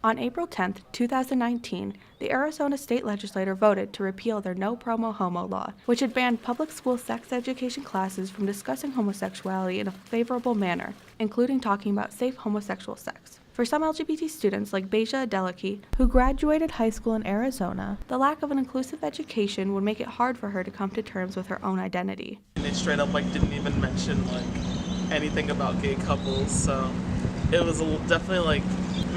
On April 10, 2019, the Arizona state legislature voted to repeal their No Promo Homo law, which had banned public school sex education classes from discussing homosexuality in a favorable manner, including talking about safe homosexual sex. For some LGBT students like Beja Adeliki, who graduated high school in Arizona, the lack of an inclusive education would make it hard for her to come to terms with her own identity. They straight up didn't even mention anything about gay couples, so it was definitely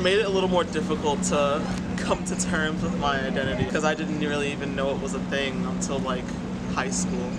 made it a little more difficult to come to terms with my identity because I didn't really even know it was a thing until high school.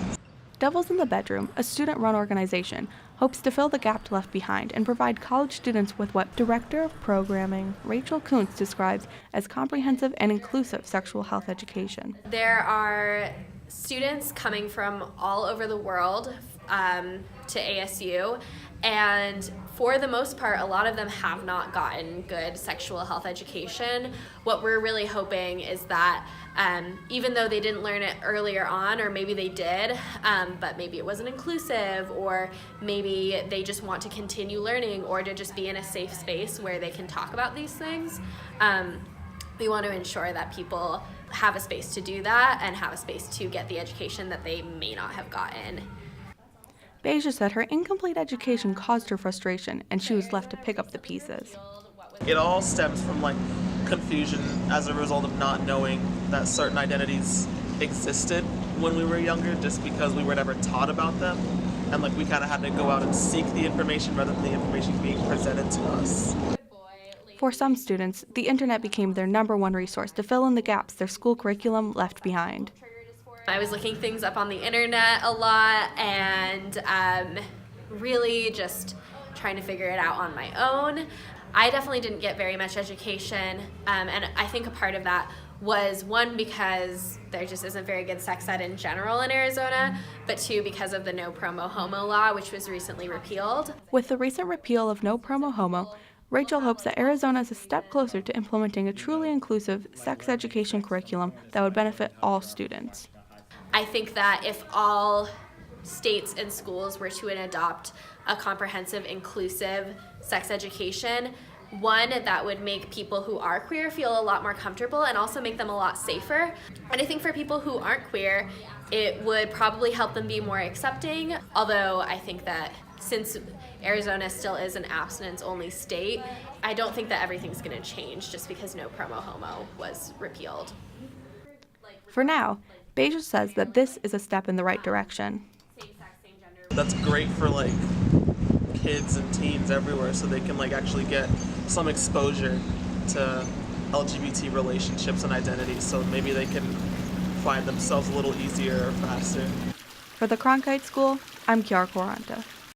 Devils in the Bedroom, a student-run organization, hopes to fill the gap left behind and provide college students with what Director of Programming Rachel Kuntz describes as comprehensive and inclusive sexual health education. There are students coming from all over the world to ASU, and for the most part, a lot of them have not gotten good sexual health education. What we're really hoping is that even though they didn't learn it earlier on, or maybe they did, but maybe it wasn't inclusive, or maybe they just want to continue learning, or to just be in a safe space where they can talk about these things. We want to ensure that people have a space to do that and have a space to get the education that they may not have gotten. Beja said her incomplete education caused her frustration, and she was left to pick up the pieces. It all stems from confusion as a result of not knowing that certain identities existed when we were younger, just because we were never taught about them, and we kind of had to go out and seek the information rather than the information being presented to us. For some students, the internet became their #1 resource to fill in the gaps their school curriculum left behind. I was looking things up on the internet a lot and really just trying to figure it out on my own. I definitely didn't get very much education, and I think a part of that was, one, because there just isn't very good sex ed in general in Arizona, but two, because of the No Promo Homo law, which was recently repealed. With the recent repeal of No Promo Homo, Rachel hopes that Arizona is a step closer to implementing a truly inclusive sex education curriculum that would benefit all students. I think that if all states and schools were to adopt a comprehensive, inclusive sex education, one, that would make people who are queer feel a lot more comfortable and also make them a lot safer. And I think for people who aren't queer, it would probably help them be more accepting, although I think that since Arizona still is an abstinence-only state, I don't think that everything's going to change just because No Promo Homo was repealed. For now, Beja says that this is a step in the right direction. That's great for kids and teens everywhere, so they can actually get some exposure to LGBT relationships and identities, so maybe they can find themselves a little easier or faster. For the Cronkite School, I'm Kiara Quaranta.